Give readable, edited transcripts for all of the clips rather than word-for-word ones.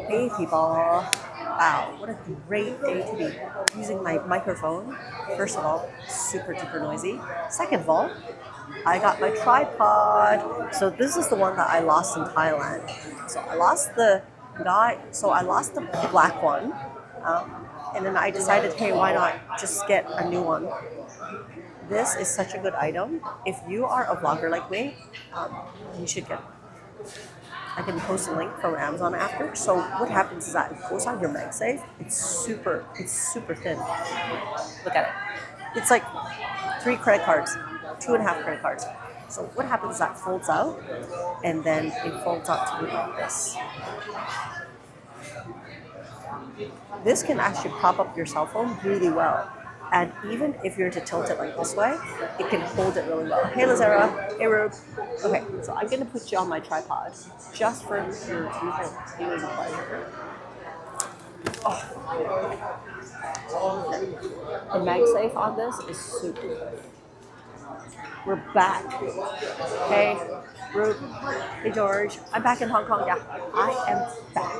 Hey people! Wow, what a great day to be using my microphone. First of all, super duper noisy. Second of all, I got my tripod. So this is the one that I lost in Thailand. So I lost the black one, and then I decided, hey, why not just get a new one? This is such a good item. If you are a vlogger like me, you should get it. I can post a link from Amazon after. So what happens is that it goes on your MagSafe. It's super thin. Look at it. It's like 3 credit cards, 2.5 credit cards. So what happens is that folds out, and then it folds out to look like this. This can actually prop up your cell phone really well. And even if you're to tilt it like this way, it can hold it really well. Hey, Lazara. Hey, Rube. Okay, so I'm going to put you on my tripod just for your viewing pleasure. Oh. The MagSafe on this is super good. We're back. Hey, Rube. Hey, George. I'm back in Hong Kong. Yeah, I am back.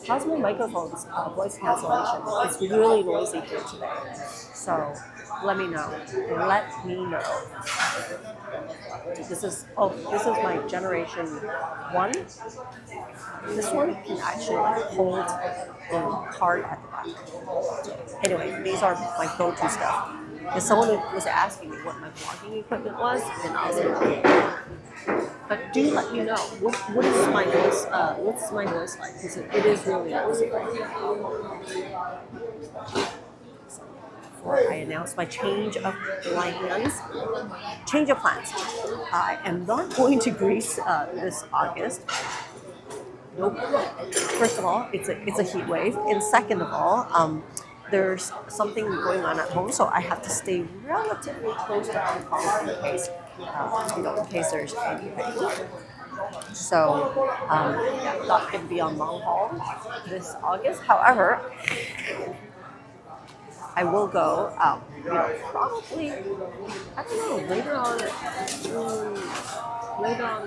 How's my microphone's voice cancellation? It's really noisy here today. So let me know. Let me know. This is my generation 1. This one can actually hold the card at the back. Anyway, these are my go-to stuff. If someone was asking me what my vlogging equipment was, then I'll say. But do let me know what is my voice. What's my voice like? Because it is really noisy. Before I announce my change of plans. I am not going to Greece this August. Nope. First of all, it's a heat wave, and second of all, there's something going on at home, so I have to stay relatively close to Hong Kong in case there's anything. So, not going to be on long haul this August. However, I will go, probably, I don't know, later on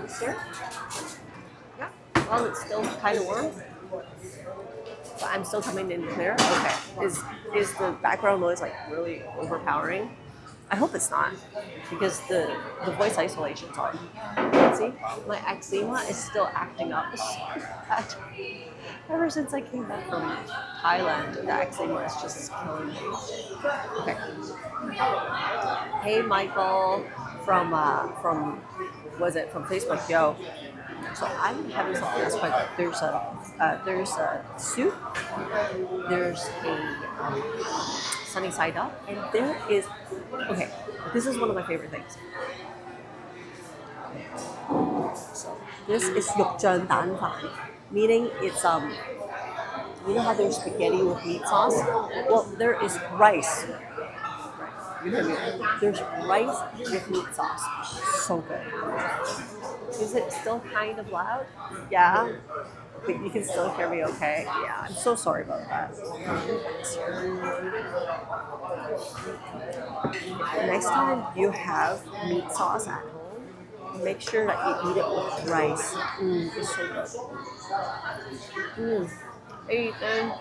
this year. Yeah, well, it's still kind of warm. But I'm still coming in clear. Okay, is the background noise like really overpowering? I hope it's not, because the voice isolation's on. See, my eczema is still acting up. Ever since I came back from Thailand, the eczema is just killing me. Okay. Hey, Michael from Facebook. Yo. So I'm having something that's quite good. There's a soup. There's a sunny side up, and there is. Okay, this is one of my favorite things. So this is 肉醬蛋飯, meaning it's you know how there's spaghetti with meat sauce? Well, there is rice. You hear me? There's rice with meat sauce. So good. Is it still kind of loud? Yeah. But you can still hear me okay? Yeah, I'm so sorry about that. Next time you have meat sauce at home, make sure that you eat it with rice. It's so good. Hey, Ethan.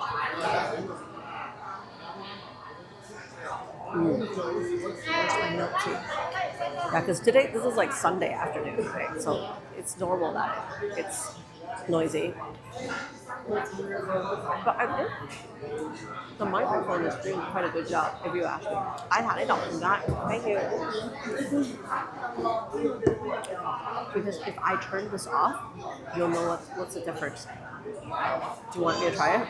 Where's my milk tea? Yeah, because today, this is like Sunday afternoon, right? So it's normal that it's noisy. But I think the microphone is doing quite a good job, if you ask me. I don't got. Thank you. Because if I turn this off, you'll know what's the difference. Do you want me to try it?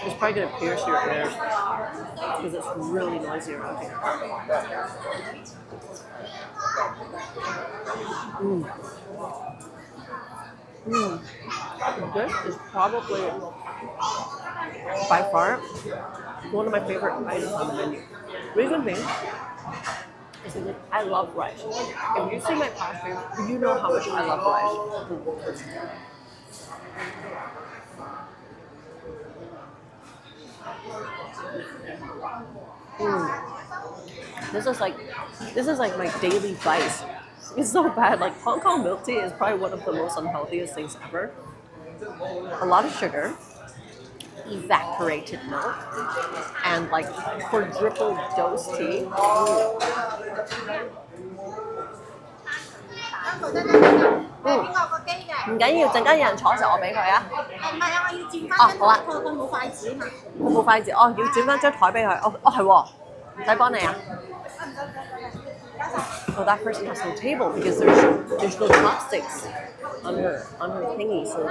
It's probably going to pierce your ears because it's really noisy around here. This is probably, by far, one of my favorite items on the menu. Reason being is that I love rice. If you see my past, you know how much I love rice. This is like my daily vice. It's so bad. Like Hong Kong milk tea is probably one of the most unhealthiest things ever. A lot of sugar, evaporated milk and like quadruple dose tea. Ooh. 唔緊要，陣間有人坐嘅時候我俾佢啊。唔係啊，我要轉翻張台，佢冇筷子嘛。佢冇筷子，哦，要轉翻張台俾佢。哦係喎，使幫你啊。Oh, that person has no table because there's no chopsticks on her thingy. So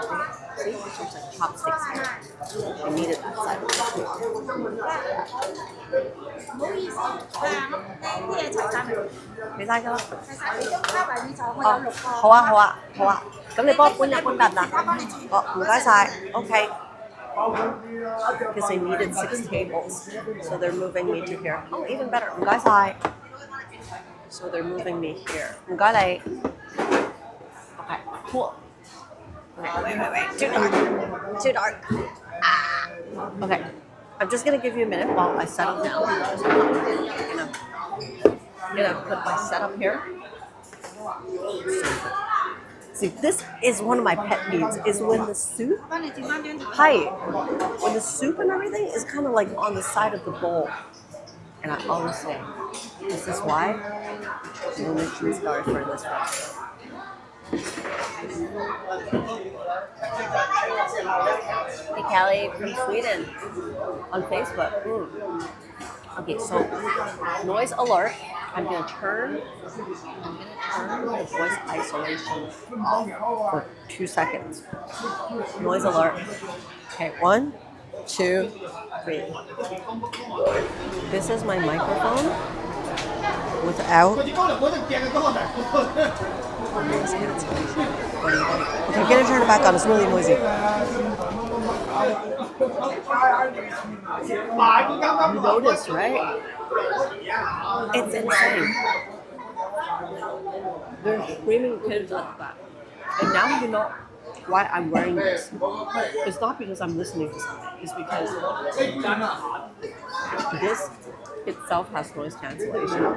see, there's like chopsticks here. I needed that side. 唔好意思，啲嘢齊晒未？未晒㗎啦。齊晒，你張卡埋呢就我有6個。好啊好啊好啊，咁你幫我搬一搬得唔得？哦，唔該晒。OK。Because I needed 6 tables, so they're moving me to here. Oh, even better. 唔該晒。So they're moving me here. 唔該你。Okay, cool. Wait. Too dark. Ah. Okay. I'm just gonna give you a minute while I settle down. I'm gonna put my setup here. See, this is one of my pet peeves, is when the soup, when the soup and everything is kind of like on the side of the bowl. And I always say, is this why? We'll make sure it's for this restaurant. Hey Callie from Sweden on Facebook. Okay, so noise alert. I'm gonna turn the voice isolation off for 2 seconds. Noise alert. Okay, 1, 2, 3. This is my microphone without noise cancellation. Okay, I'm gonna turn it back on. It's really noisy. You notice, right? It's insane. They're screaming kids like that. And now you know why I'm wearing this. It's not because I'm listening to something. It's because this itself has noise cancellation.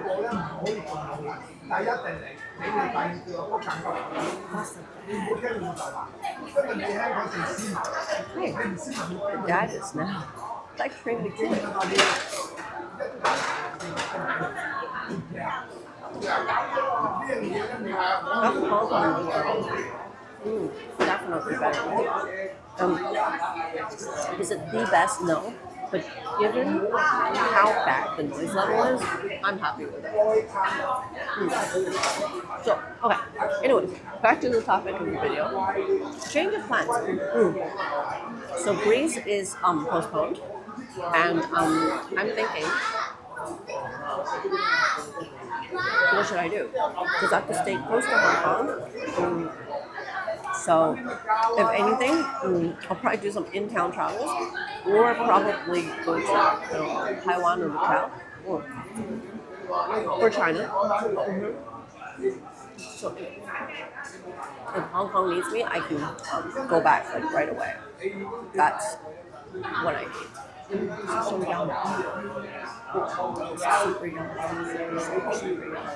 Hey, the dad is now. It's like training the kid. Definitely better. Is it the best? No. But given how bad the noise level is, I'm happy with it. So, okay. Anyways, back to the topic of the video. Change of plans. So Greece is postponed, and I'm thinking, what should I do? Because I have to stay close to Hong Kong. So, if anything, I'll probably do some in-town travels, or probably go to Taiwan or Macau, or China. So, if Hong Kong needs me, I can go back like right away. That's what I need. So yum. Super yum. Super yum.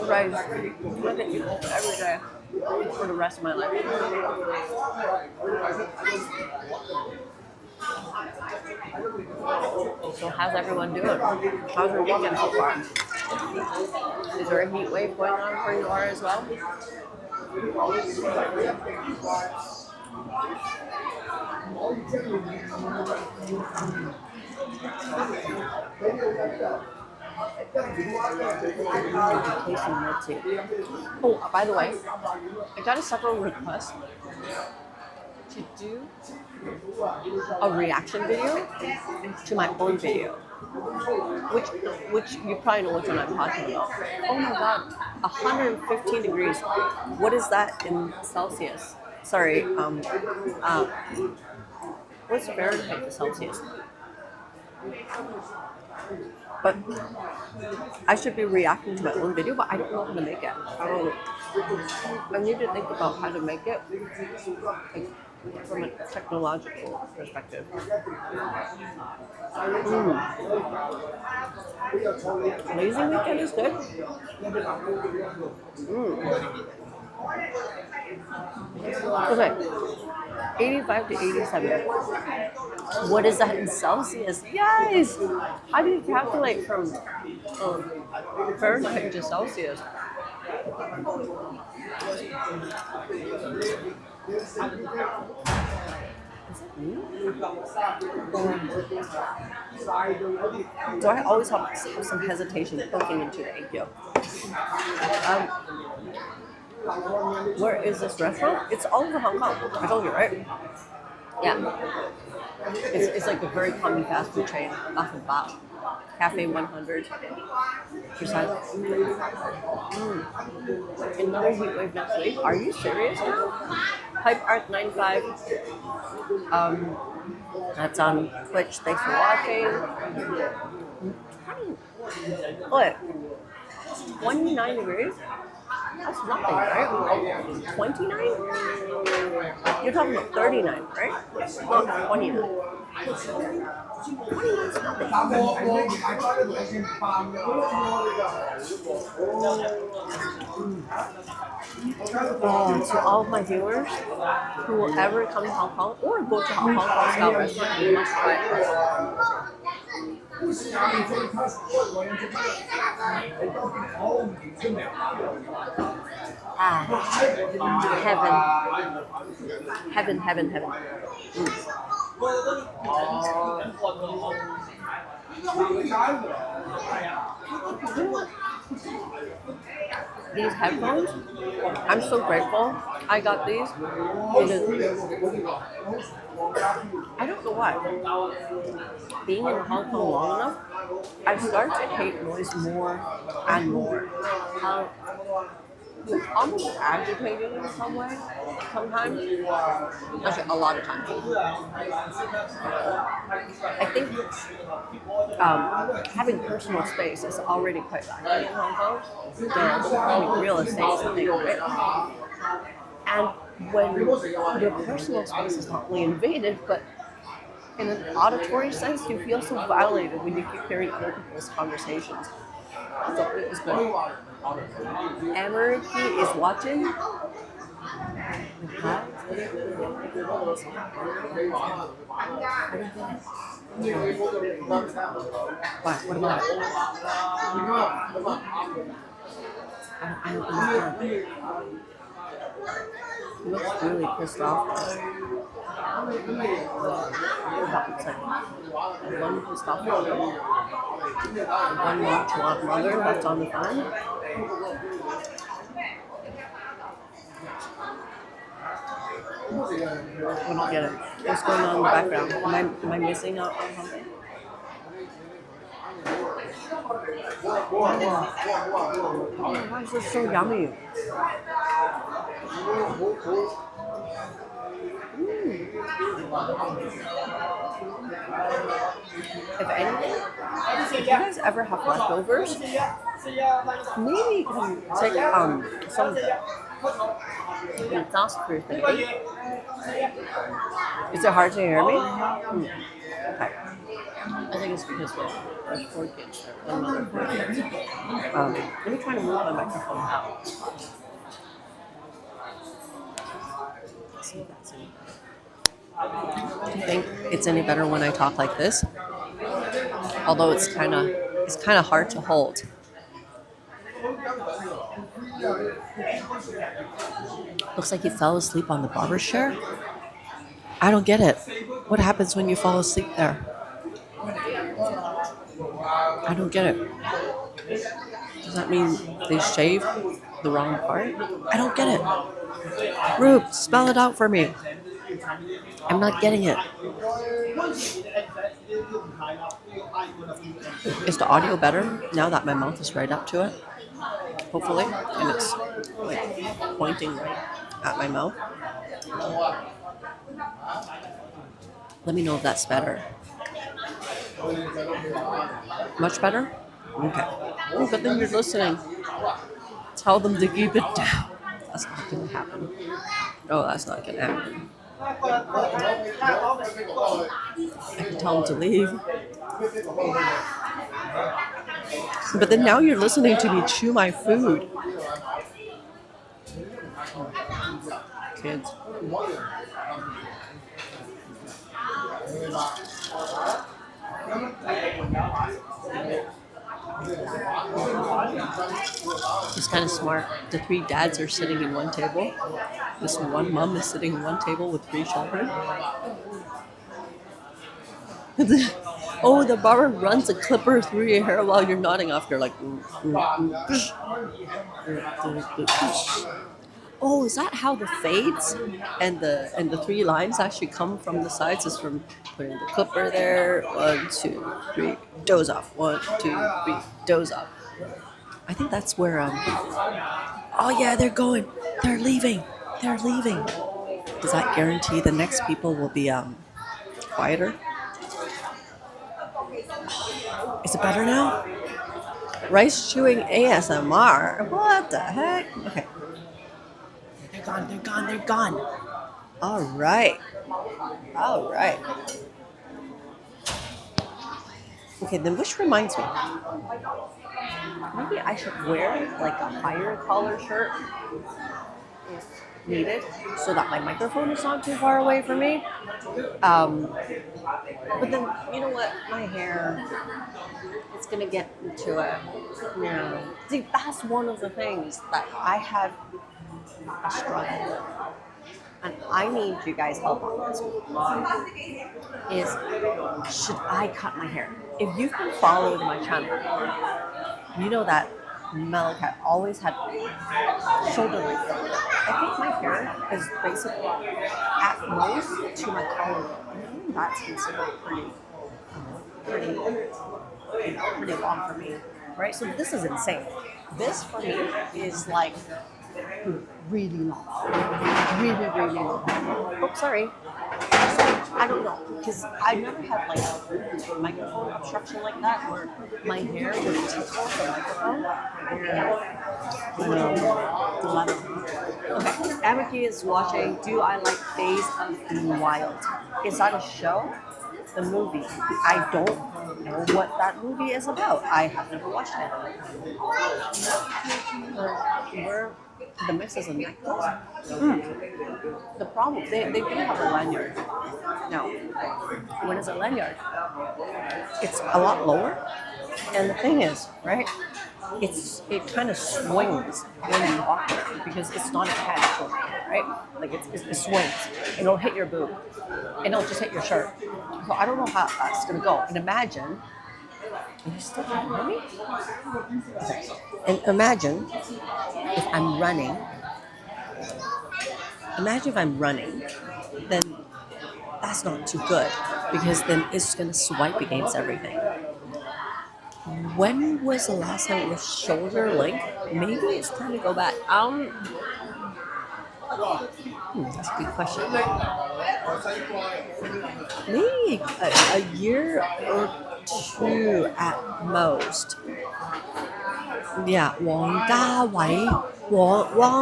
Rice. I'm gonna eat every day for the rest of my life. So how's everyone doing? How's your weekend so far? Is there a heat wave going on where you are as well? Oh, by the way, I got a several requests to do a reaction video to my own video, which you probably know which one I'm talking about. Oh my god, 115 degrees. What is that in Celsius? Sorry, what's Fahrenheit to Celsius? But I should be reacting to my own video, but I don't know how to make it. I need to think about how to make it like, from a technological perspective. Lazy weekend is good. Okay, 85 to 87. What is that in Celsius? Yes! How do you calculate from Fahrenheit to Celsius? Do I always have some hesitation poking into the egg yolk? Where is this restaurant? It's all over Hong Kong. I told you, right? Yeah. It's like a very common fast food chain off of Bach. Cafe 100%. Another heat wave next week. Are you serious now? Hype Art 95. That's on Twitch. Thanks for watching. What? 29 degrees? That's nothing, right? 29? You're talking about 39, right? Not 29. 29 is nothing. To all of my viewers who will ever come to Hong Kong or go to a Hong Kong style restaurant, you must try it. Heaven. These headphones, I'm so grateful I got these because I don't know why. Being in Hong Kong long enough, I start to hate noise more and more. It's almost agitating in some way, sometimes. Actually, a lot of times. I think having personal space is already quite lacking in Hong Kong. The real estate is the thing, right? And when your personal space is not only invaded, but in an auditory sense, you feel so violated when you keep hearing other people's conversations. So it was good. Amerity is watching. What about it? I don't understand. He looks really pissed off. One pissed off mother. One nonchalant mother left on the phone. I don't get it. What's going on in the background? Am I missing out on something? Why is this so yummy? If anything, if you guys ever have leftovers, maybe you can take some of it and toss for your thing. Is it hard to hear me? Okay. I think it's because we're 4 kids. Another 4 kids. Let me try to move my microphone out. See if that's any better. Do you think it's any better when I talk like this? Although it's kind of hard to hold. Looks like he fell asleep on the barber's chair. I don't get it. What happens when you fall asleep there? I don't get it. Does that mean they shaved the wrong part? I don't get it. Rube, spell it out for me. I'm not getting it. Is the audio better now that my mouth is right up to it? Hopefully. And it's like pointing right at my mouth. Let me know if that's better. Much better? Okay. Oh, but then you're listening. Tell them to keep it down. That's not going to happen. Oh, that's not going to happen. I can tell them to leave. But then now you're listening to me chew my food. kids. It's kind of smart. The 3 dads are sitting in one table. This one mom is sitting in one table with 3 children. Oh, the barber runs a clipper through your hair while you're nodding off. You're like, oh, is that how the fades and the 3 lines actually come from the sides? Is from putting the clipper there. 1, 2, 3, doze off. 1, 2, 3, doze off. I think that's where oh yeah, they're going. They're leaving. They're leaving. Does that guarantee the next people will be quieter? Is it better now? Rice chewing ASMR. What the heck? Okay. They're gone, they're gone, they're gone. All right. All right. Okay, then which reminds me. Maybe I should wear like a higher collar shirt if needed so that my microphone is not too far away from me. But then, you know what? My hair, it's going to get into it. Yeah. See, that's one of the things that I have a struggle with. And I need you guys' help on this. Is, should I cut my hair? If you've been following my channel, you know that MeloCat always had shoulder length. I think my hair is basically at most to my collarbone. I think that's considered pretty long for me, right? So this is insane. This for me is like really long, really long. Oh, sorry. I don't know, because I never had like a microphone obstruction like that where my hair would tickle the microphone. Okay, Amaki is watching Do I Like Days of Being Wild? Is that a show? The movie. I don't know what that movie is about. I have never watched it. Where the mix is a necklace? The problem, they do have a lanyard. Now, when it's a lanyard, it's a lot lower. And the thing is, right, it kind of swings when you walk there because it's not attached to it, right? Like it swings. And it'll hit your boob. And it'll just hit your shirt. So I don't know how that's going to go. And imagine, you still can't hear me? Okay. And imagine if I'm running. Imagine if I'm running, then that's not too good because then it's going to swipe against everything. When was the last time it was shoulder length? Maybe it's time to go back. That's a good question. Maybe a year or 2 at most. Yeah, Wong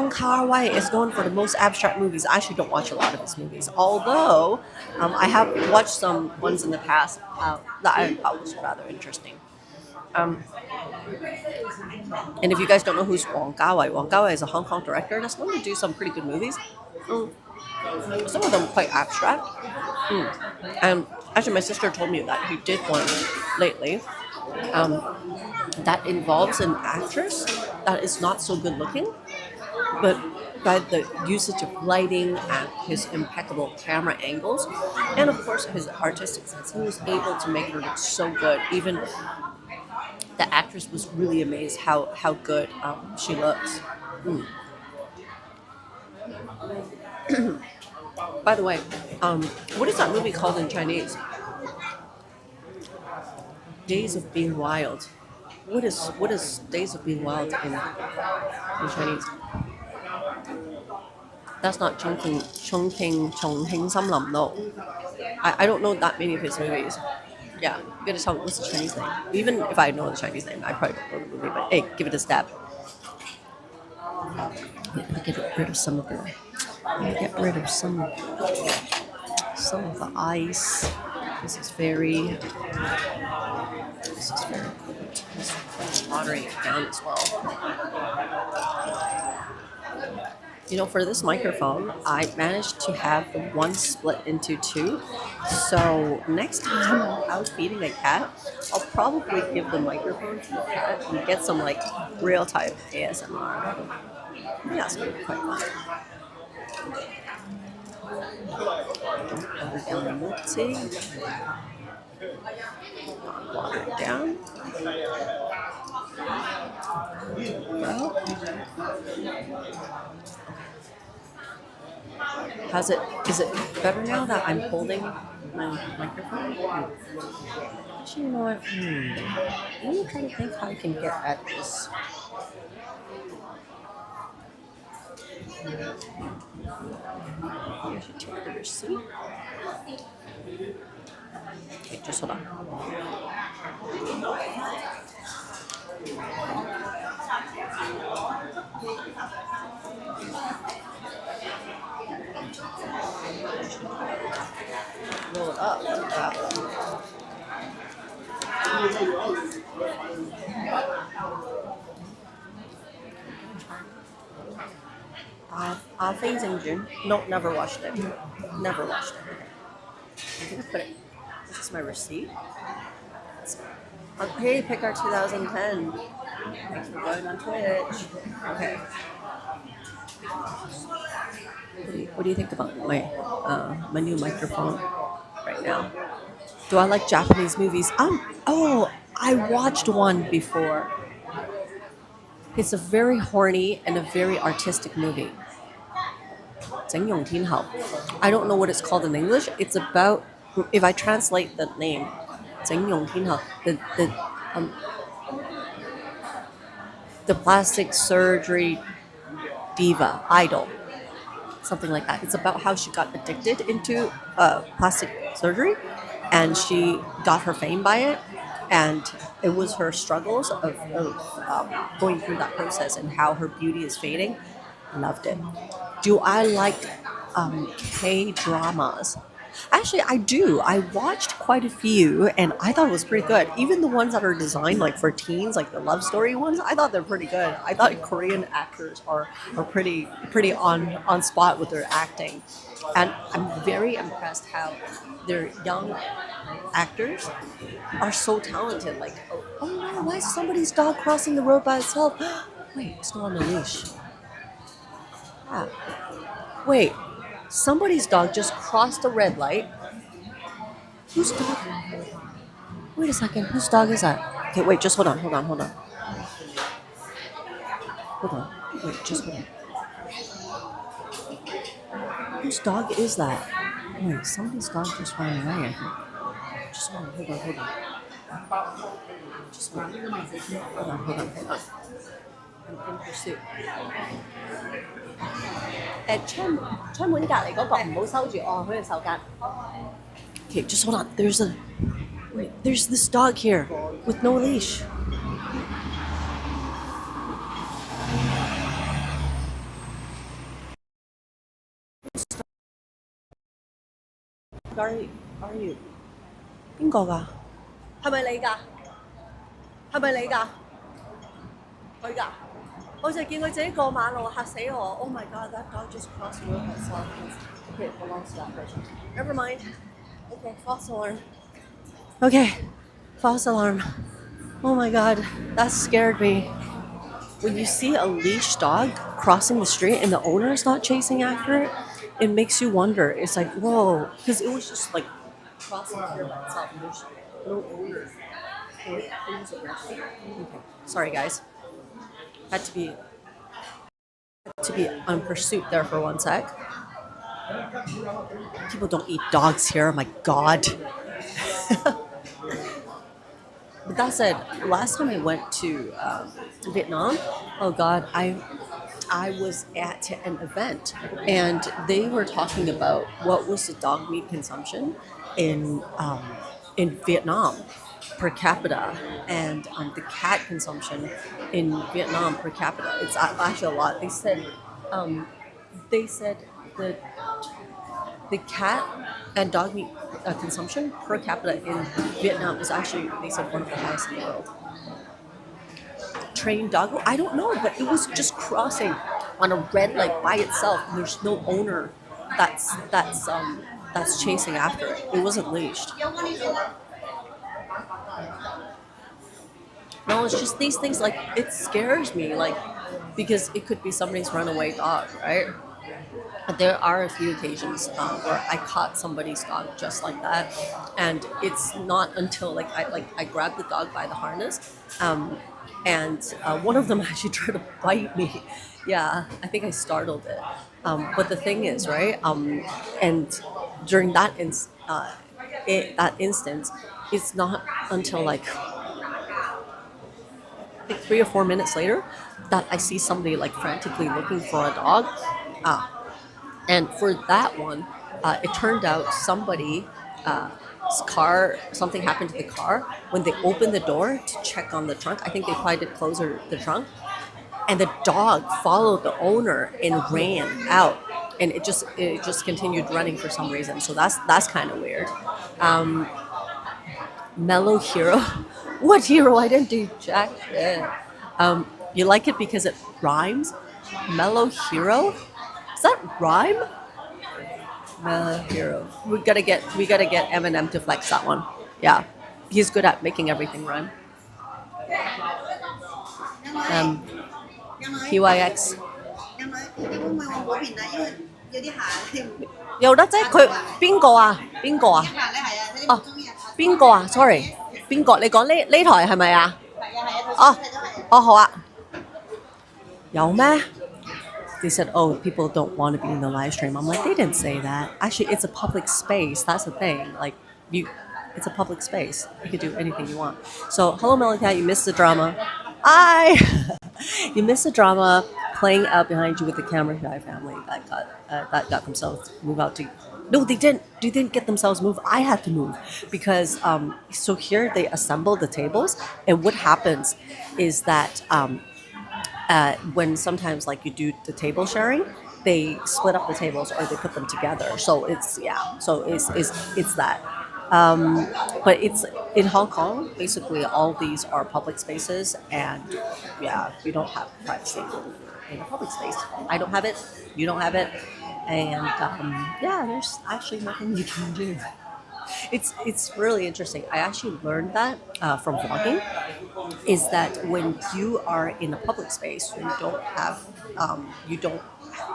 Kar-wai is known for the most abstract movies. I actually don't watch a lot of his movies, although I have watched some ones in the past that I thought was rather interesting. And if you guys don't know who's Wong Kar-wai is a Hong Kong director that's known to do some pretty good movies. Some of them quite abstract. And actually, my sister told me that he did one lately that involves an actress that is not so good looking, but by the usage of lighting and his impeccable camera angles, and of course his artistic sense, he was able to make her look so good. Even the actress was really amazed how good she looks. By the way, what is that movie called in Chinese? Days of Being Wild. What is Days of Being Wild in Chinese? That's not Chongqing Samlam, no. I don't know that many of his movies. Yeah, you gotta tell me what's the Chinese name. Even if I know the Chinese name, I probably don't know the movie, but hey, give it a stab. Let me get rid of some of the ice. This is very good. This is watering it down as well. You know, for this microphone, I managed to have the one split into two. So next time I'm out feeding a cat, I'll probably give the microphone to the cat and get some like real time ASMR. Yeah, it's gonna be quite fun. Don't water down the milk tea. Not water it down. Well, is it better now that I'm holding my microphone? Actually, you know what? Let me try to think how I can get at this. I should take the receipt. Okay, just hold on. Roll it up like that. June. No, never washed it. Never washed it. I'm gonna put it. This is my receipt. Hey, Pickar 2010. Thanks for going on Twitch. Okay. What do you think about my new microphone right now? Do I like Japanese movies? Oh, I watched one before. It's a very horny and a very artistic movie. 整容天后. I don't know what it's called in English. It's about, if I translate the name, 整容天后, the plastic surgery diva, idol, something like that. It's about how she got addicted into plastic surgery, and she got her fame by it, and it was her struggles of going through that process and how her beauty is fading. Loved it. Do I like K-dramas? Actually, I do. I watched quite a few, and I thought it was pretty good. Even the ones that are designed like for teens, like the love story ones, I thought they're pretty good. I thought Korean actors are pretty on spot with their acting, and I'm very impressed how their young actors are so talented. Like, oh no, why is somebody's dog crossing the road by itself? Wait, it's not on a leash. Ah. Wait, somebody's dog just crossed a red light. Whose dog? Wait a second, whose dog is that? Okay, wait, just hold on. Hold on. Wait, just hold on. Whose dog is that? Wait, somebody's dog just ran away, I think. Just hold on. Just hold on. I'm in pursuit. 窗門隔離嗰個唔好收住，哦，佢哋手間。Okay, just hold on. There's this dog here with no leash. Are you? 邊個㗎？係咪你㗎？佢㗎？我就見佢自己過馬路，嚇死我 ！Oh my god, that dog just crossed the road by itself. Okay, it belongs to that person. Never mind. Okay, false alarm. Okay, false alarm. Oh my god, that scared me. When you see a leash dog crossing the street and the owner is not chasing after it, it makes you wonder. It's like, whoa, because it was just like crossing here by itself. And there's no owner. Okay. Sorry, guys. Had to be on pursuit there for one sec. People don't eat dogs here. Oh my god. But that said, last time I went to Vietnam, oh god, I was at an event and they were talking about what was the dog meat consumption in Vietnam per capita, and the cat consumption in Vietnam per capita. It's actually a lot. They said the cat and dog meat consumption per capita in Vietnam is actually, they said, one of the highest in the world. Trained dog, I don't know, but it was just crossing on a red light by itself. And there's no owner that's chasing after it. It wasn't leashed. No, it's just these things, like, it scares me, like, because it could be somebody's runaway dog, right? There are a few occasions where I caught somebody's dog just like that, and it's not until I grabbed the dog by the harness, and one of them actually tried to bite me. Yeah, I think I startled it. But the thing is, right? And during that instance, it's not until like 3 or 4 minutes later that I see somebody like frantically looking for a dog. And for that one, it turned out somebody's car, something happened to the car. When they opened the door to check on the trunk, I think they probably did close the trunk, and the dog followed the owner and ran out. And it just continued running for some reason. So that's kind of weird. Mellow Hero. What hero? I didn't do jack shit. You like it because it rhymes? Mellow Hero? Does that rhyme? Mellow Hero. We gotta get Eminem to flex that one. Yeah, he's good at making everything rhyme. PYX 有得啫，佢邊個啊？邊個啊？哦，邊個啊？Sorry，邊個？你講呢台係咪啊？哦，哦好啊，有咩？They said, oh, people don't want to be in the live stream. I'm like, they didn't say that. Actually, it's a public space. That's the thing. Like, it's a public space. You can do anything you want. So, hello, MeloCat. You missed the drama. You missed the drama playing out behind you with the camera guy family that got themselves moved out to. No, they didn't. They didn't get themselves moved. I had to move because so here they assemble the tables, and what happens is that when sometimes like you do the table sharing, they split up the tables or they put them together. So it's that. But it's in Hong Kong. Basically, all these are public spaces, and yeah, you don't have privacy in a public space. I don't have it. You don't have it, and yeah, there's actually nothing you can do. It's really interesting. I actually learned that from vlogging. Is that when you are in a public space,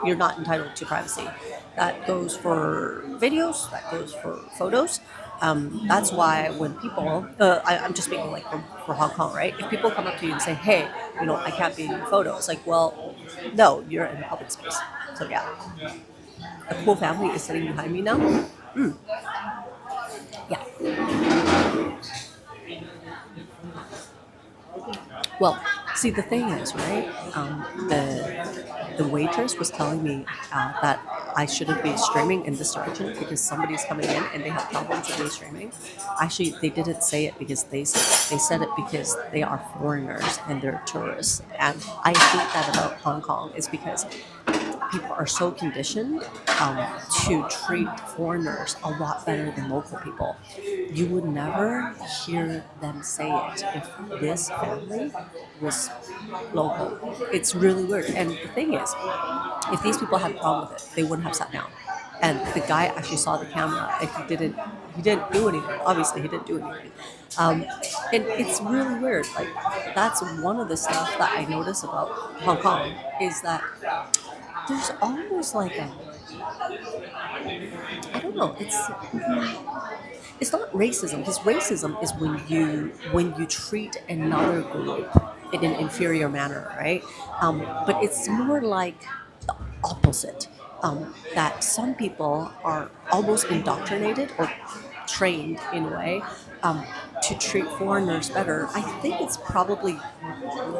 you're not entitled to privacy. That goes for videos. That goes for photos. That's why when people, I'm just speaking like for Hong Kong, right? If people come up to you and say, "Hey, I can't be in your photo," it's like, well, no, you're in a public space. So yeah, a cool family is sitting behind me now. Yeah. Well, see, the thing is, right? The waitress was telling me that I shouldn't be streaming in this direction because somebody's coming in and they have problems with me streaming. Actually, they didn't say it because they said it because they are foreigners and they're tourists. And I hate that about Hong Kong is because people are so conditioned to treat foreigners a lot better than local people. You would never hear them say it if this family was local. It's really weird. And the thing is, if these people had a problem with it, they wouldn't have sat down. And the guy actually saw the camera and he didn't do anything. Obviously, he didn't do anything. And it's really weird. Like, that's one of the stuff that I notice about Hong Kong is that there's almost like I don't know, it's not racism, because racism is when you treat another group in an inferior manner, right? But it's more like the opposite, that some people are almost indoctrinated or trained in a way to treat foreigners better. I think it's probably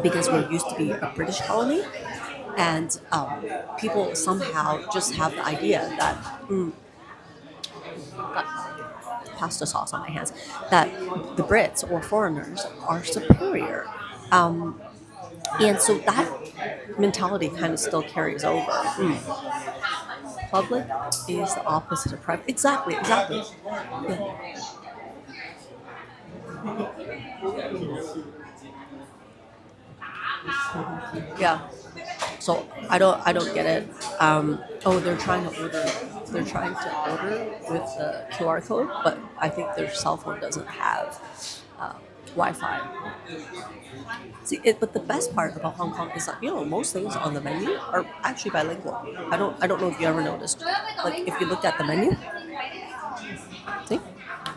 because we're used to be a British colony. And people somehow just have the idea that got pasta sauce on my hands, that the Brits or foreigners are superior, and so that mentality kind of still carries over. Public is the opposite of private. Exactly. Yeah. So I don't get it. Oh, they're trying to order. They're trying to order with the QR code, but I think their cell phone doesn't have Wi-Fi. See, but the best part about Hong Kong is that most things on the menu are actually bilingual. I don't know if you ever noticed. Like if you looked at the menu, see,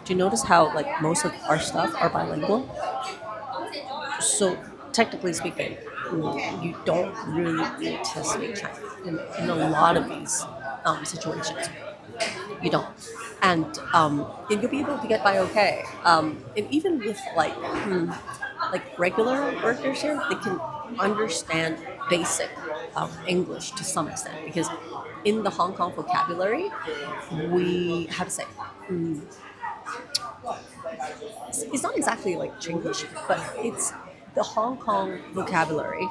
do you notice how like most of our stuff are bilingual? So technically speaking, you don't really need to speak Chinese in a lot of these situations. You don't, and you'll be able to get by okay. And even with like regular workers here, they can understand basic English to some extent because in the Hong Kong vocabulary, we how to say. It's not exactly like Chinglish, but it's the Hong Kong vocabulary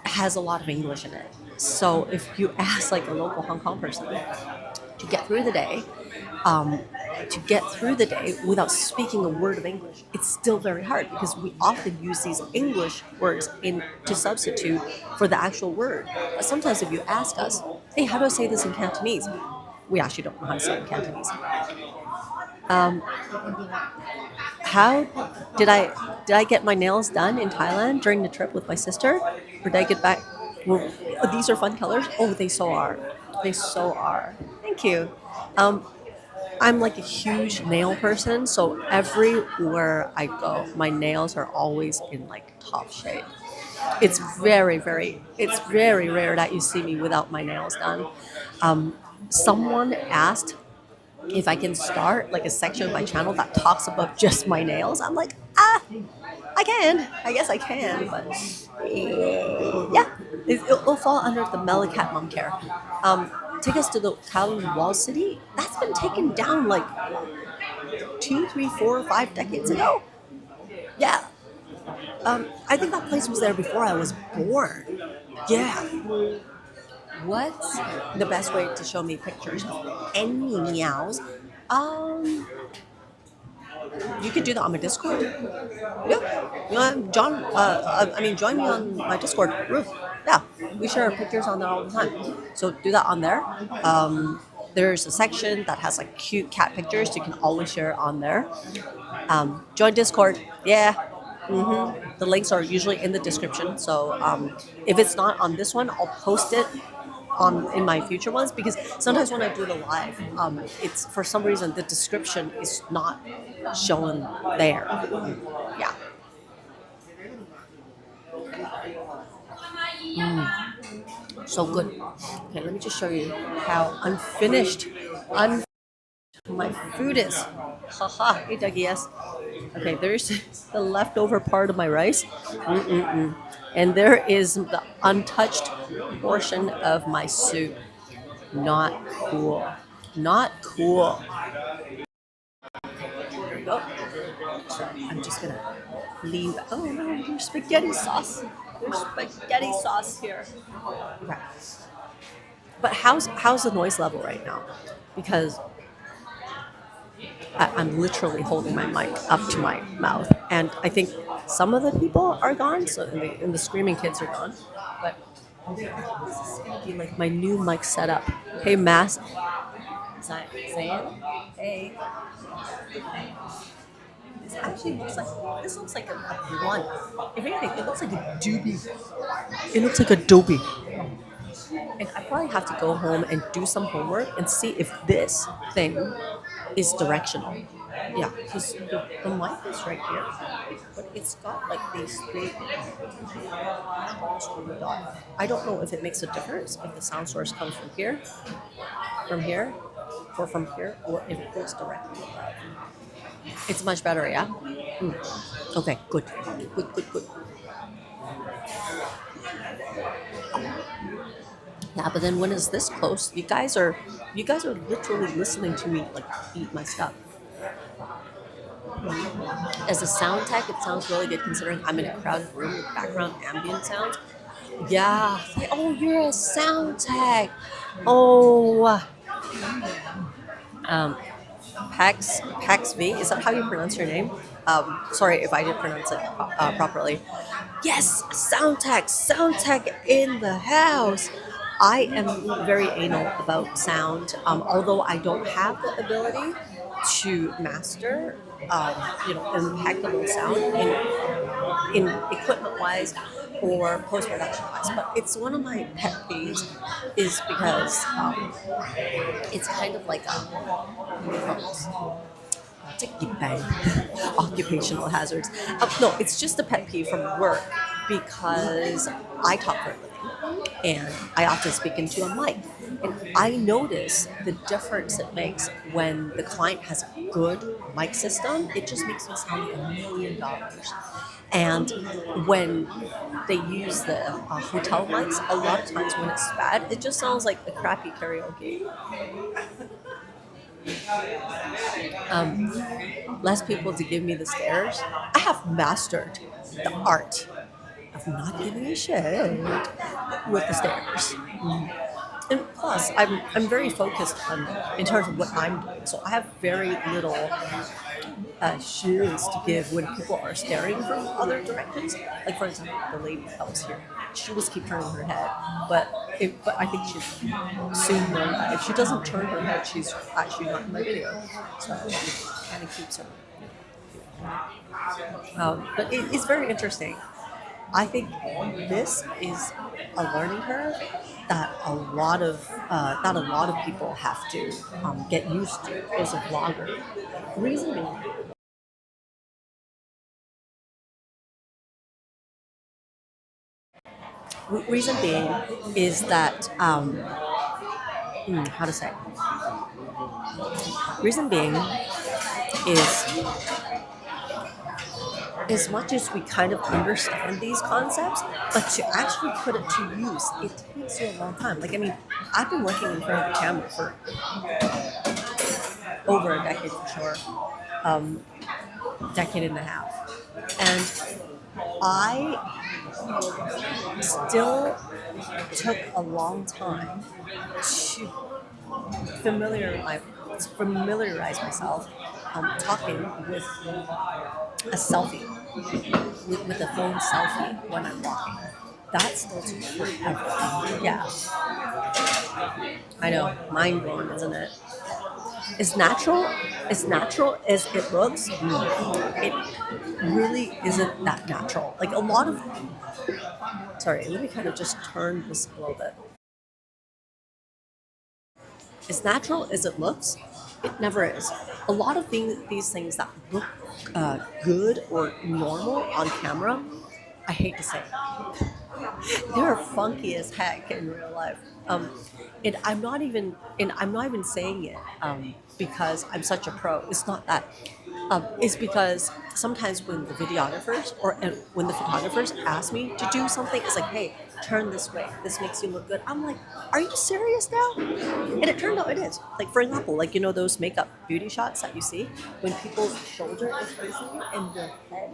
has a lot of English in it. So if you ask like a local Hong Kong person to get through the day, without speaking a word of English, it's still very hard because we often use these English words to substitute for the actual word. But sometimes if you ask us, hey, how do I say this in Cantonese? We actually don't know how to say it in Cantonese. How did I get my nails done in Thailand during the trip with my sister? Or did I get back? Well, these are fun colors. Oh, they so are. They so are. Thank you. I'm like a huge nail person, so everywhere I go, my nails are always in like top shape. It's it's very rare that you see me without my nails done. Someone asked if I can start like a section of my channel that talks about just my nails. I'm like, I can. I guess I can, but yeah, it'll fall under the MeloCat mom care. Take us to the Kowloon Wall City. That's been taken down like 2, 3, 4, 5 decades ago. Yeah. I think that place was there before I was born. Yeah. What's the best way to show me pictures of any meows? You could do that on my Discord. Yeah. Join me on my Discord group. Yeah. We share pictures on there all the time. So do that on there. There's a section that has like cute cat pictures. You can always share on there. Join Discord. Yeah. The links are usually in the description. So if it's not on this one, I'll post it in my future ones because sometimes when I do the live, it's for some reason the description is not shown there. Yeah. So good. Okay, let me just show you how unfinished my food is. Haha, hey Dougie, yes. Okay, there's the leftover part of my rice. And there is the untouched portion of my soup. Not cool. Not cool. There we go. So I'm just gonna leave. Oh no, there's spaghetti sauce. There's spaghetti sauce here. Okay. But how's the noise level right now? Because I'm literally holding my mic up to my mouth, and I think some of the people are gone. So and the screaming kids are gone. But this is gonna be like my new mic setup. Hey, Mass. Zayn? Hey. This actually looks like a blunt. If anything, it looks like a doobie. It looks like a doobie. And I probably have to go home and do some homework and see if this thing is directional. Yeah, because the mic is right here, but it's got like these three on the dot. I don't know if it makes a difference if the sound source comes from here, or from here, or if it goes directly above. It's much better, yeah? Okay, good. Good. Yeah, but then when it's this close, you guys are literally listening to me like eat my stuff. As a sound tech, it sounds really good considering I'm in a crowded room with background ambient sounds. Yeah. Oh, you're a sound tech. Oh. Pax V, is that how you pronounce your name? Sorry if I didn't pronounce it properly. Yes, sound tech in the house. I am very anal about sound, although I don't have the ability to master, impeccable sound in equipment wise or post production wise. But it's one of my pet peeves, is because it's kind of like occupational hazards. No, it's just a pet peeve from work because I talk for a living and I often speak into a mic. And I notice the difference it makes when the client has a good mic system. It just makes me sound like $1 million. And when they use the hotel mics, a lot of times when it's bad, it just sounds like a crappy karaoke. Less people to give me the stares. I have mastered the art of not giving a shit with the stares. And plus, I'm very focused on in terms of what I'm doing. So I have very little shoes to give when people are staring from other directions. Like for example, the lady that was here, she was keep turning her head, but I think she's soon learn that if she doesn't turn her head, she's actually not in my video. So it kind of keeps her. But it's very interesting. I think this is a learning curve that a lot of people have to get used to as a vlogger. Reason being, reason being is that how to say? Reason being is as much as we kind of understand these concepts, but to actually put it to use, it takes you a long time. Like, I mean, I've been working in front of the camera for over a decade for sure, decade and a half. And I still took a long time to familiarize myself talking with a selfie, with a phone selfie when I'm walking. That still took forever. Yeah, I know, mind blowing, isn't it? As natural as it looks, it really isn't that natural. Like a lot of, sorry, let me kind of just turn this a little bit. As natural as it looks, it never is. A lot of these things that look good or normal on camera, I hate to say it, they're funky as heck in real life. And I'm not even saying it because I'm such a pro. It's not that. It's because sometimes when the videographers when the photographers ask me to do something, it's like, hey, turn this way. This makes you look good. I'm like, are you serious now? And it turned out it is. Like for example, like those makeup beauty shots that you see when people's shoulder is facing you and their head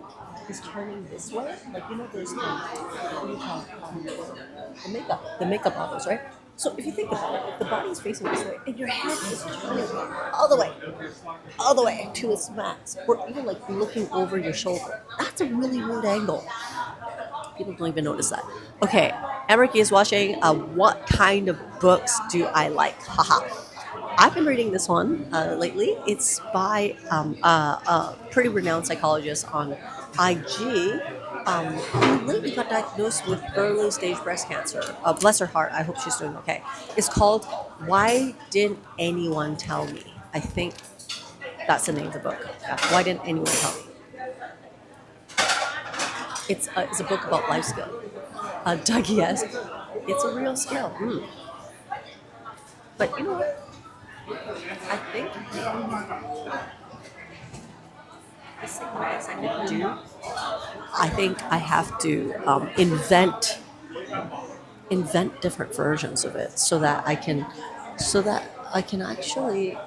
is turning this way. Like those what do you call the makeup models, right? So if you think about it, if the body is facing this way and your head is turning all the way to its max, or even like looking over your shoulder, that's a really rude angle. People don't even notice that. Okay, Emricky is watching. What kind of books do I like? Haha. I've been reading this one lately. It's by a pretty renowned psychologist on IG who lately got diagnosed with early stage breast cancer. Bless her heart. I hope she's doing okay. It's called Why Didn't Anyone Tell Me? I think that's the name of the book. Yeah. Why Didn't Anyone Tell Me? It's a book about life skill. Doug, yes, it's a real skill. But you know what? I think I think I have to invent different versions of it so that I can actually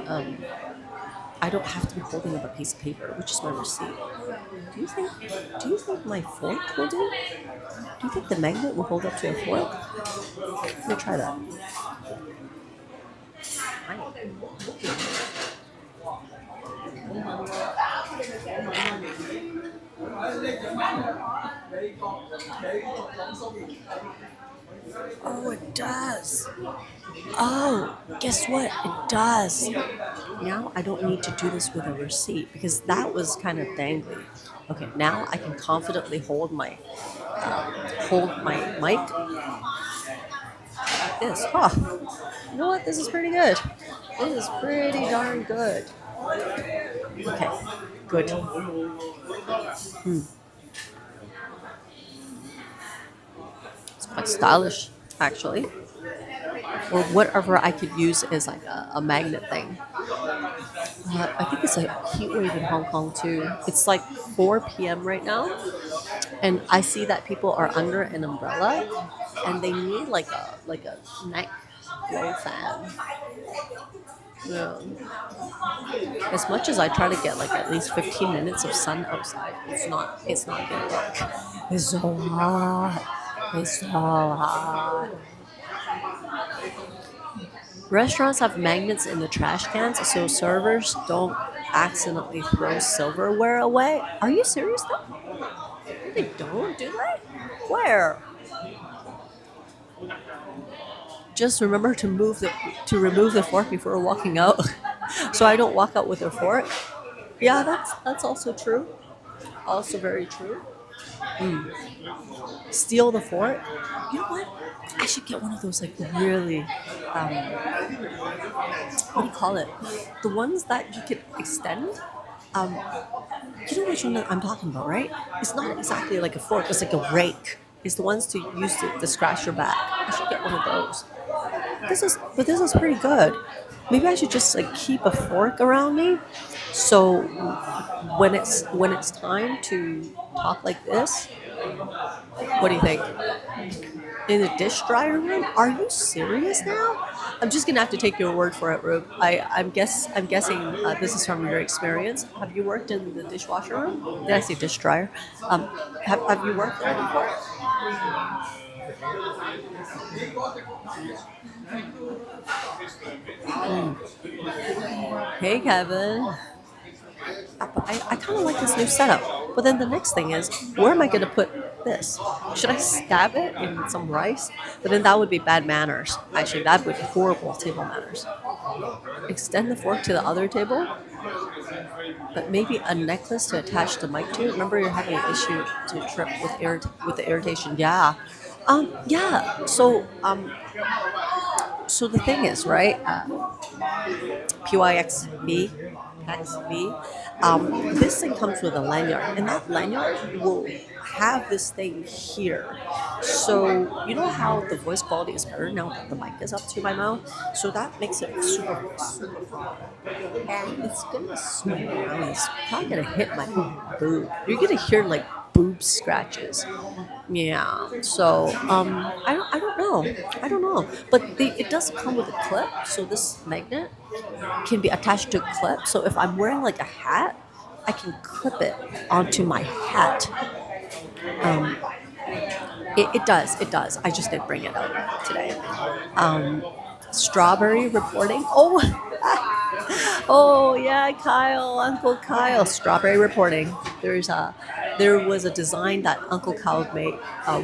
um, I don't have to be holding up a piece of paper, which is my receipt. Do you think my fork will do? Do you think the magnet will hold up to a fork? Let me try that. does. Oh, guess what? It does. Now I don't need to do this with a receipt because that was kind of dangly. Okay, now I can confidently hold my mic like this. Huh. You know what? This is pretty good. This is pretty darn good. Okay, good. It's quite stylish, actually. Or whatever I could use as like a magnet thing. I think it's a heat wave in Hong Kong too. It's like 4 p.m. right now, and I see that people are under an umbrella, and they need like a neck blow fan. Yeah. As much as I try to get like at least 15 minutes of sun outside, it's not gonna work. It's so hot. It's so hot. Restaurants have magnets in the trash cans so servers don't accidentally throw silverware away. Are you serious though? They don't, do they? Where? Just remember to remove the fork before walking out, so I don't walk out with a fork. Yeah, that's also true. Also very true. Steal the fork. You know what? I should get one of those like really, what do you call it? The ones that you could extend. You know which one I'm talking about, right? It's not exactly like a fork. It's like a rake. It's the ones to use to scratch your back. I should get one of those. This is pretty good. Maybe I should just like keep a fork around me, so when it's time to talk like this, what do you think? In the dish dryer room? Are you serious now? I'm just gonna have to take your word for it, Rube. I'm guessing this is from your experience. Have you worked in the dishwasher room? Did I say dish dryer? Have you worked there before? Hey, Kevin. I kind of like this new setup. But then the next thing is, where am I going to put this? Should I stab it in some rice? But then that would be bad manners. Actually, that would be horrible table manners. Extend the fork to the other table, but maybe a necklace to attach the mic to. Remember, you're having an issue to trip with the irritation. Yeah, yeah. So the thing is, right? PYXV, this thing comes with a lanyard, and that lanyard will have this thing here. So you know how the voice quality is better now that the mic is up to my mouth? So that makes it super, super hot. And it's gonna swing around. It's probably gonna hit my boob. You're gonna hear like boob scratches. Yeah. So I don't know. But it does come with a clip. So this magnet can be attached to a clip. So if I'm wearing like a hat, I can clip it onto my hat. It does. I just didn't bring it out today. Strawberry reporting. Oh, oh yeah, Kyle, Uncle Kyle. Strawberry reporting. There was a design that Uncle Kyle made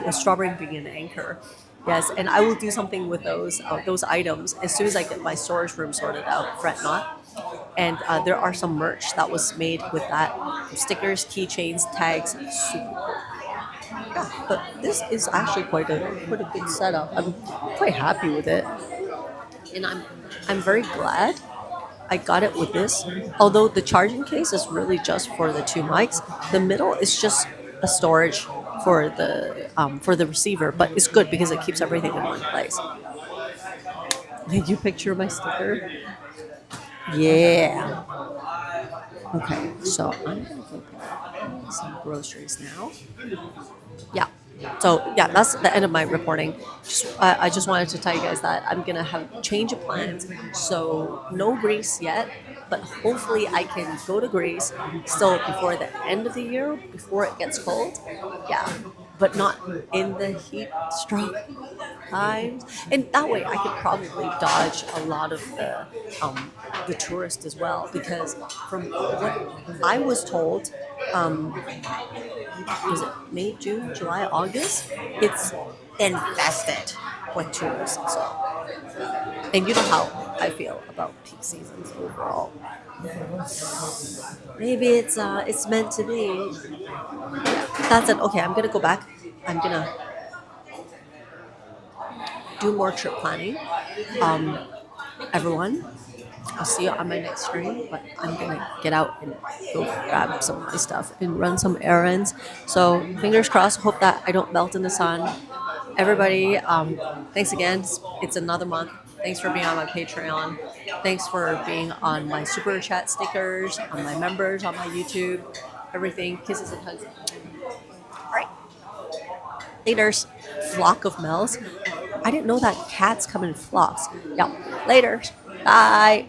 with strawberry being an anchor. Yes, and I will do something with those items as soon as I get my storage room sorted out. Fret not. And there are some merch that was made with that. Stickers, keychains, tags. Super cool. Yeah, but this is actually quite a good setup. I'm quite happy with it, and I'm very glad I got it with this. Although the charging case is really just for the two mics, the middle is just a storage for the receiver. But it's good because it keeps everything in one place. Did you picture my sticker? Yeah. Okay, so I'm gonna go pick up some groceries now. Yeah. So yeah, that's the end of my reporting. I just wanted to tell you guys that I'm gonna have change of plans. So no Greece yet, but hopefully I can go to Greece still before the end of the year, before it gets cold. Yeah, but not in the heat stroke times. And that way I could probably dodge a lot of the tourists as well, because from what I was told, is it May, June, July, August? It's infested. with tourists. So, and you know how I feel about peak seasons overall. Maybe it's meant to be. That's it. Okay, I'm gonna go back. I'm gonna do more trip planning. Um, everyone, I'll see you on my next stream, but I'm gonna get out and go grab some of my stuff and run some errands. So fingers crossed. Hope that I don't melt in the sun. Everybody, thanks again. It's another month. Thanks for being on my Patreon. Thanks for being on my super chat stickers, on my members, on my YouTube, everything. Kisses and hugs. All right, laters. Flock of Mel's. I didn't know that cats come in flocks. Yeah, later. Bye.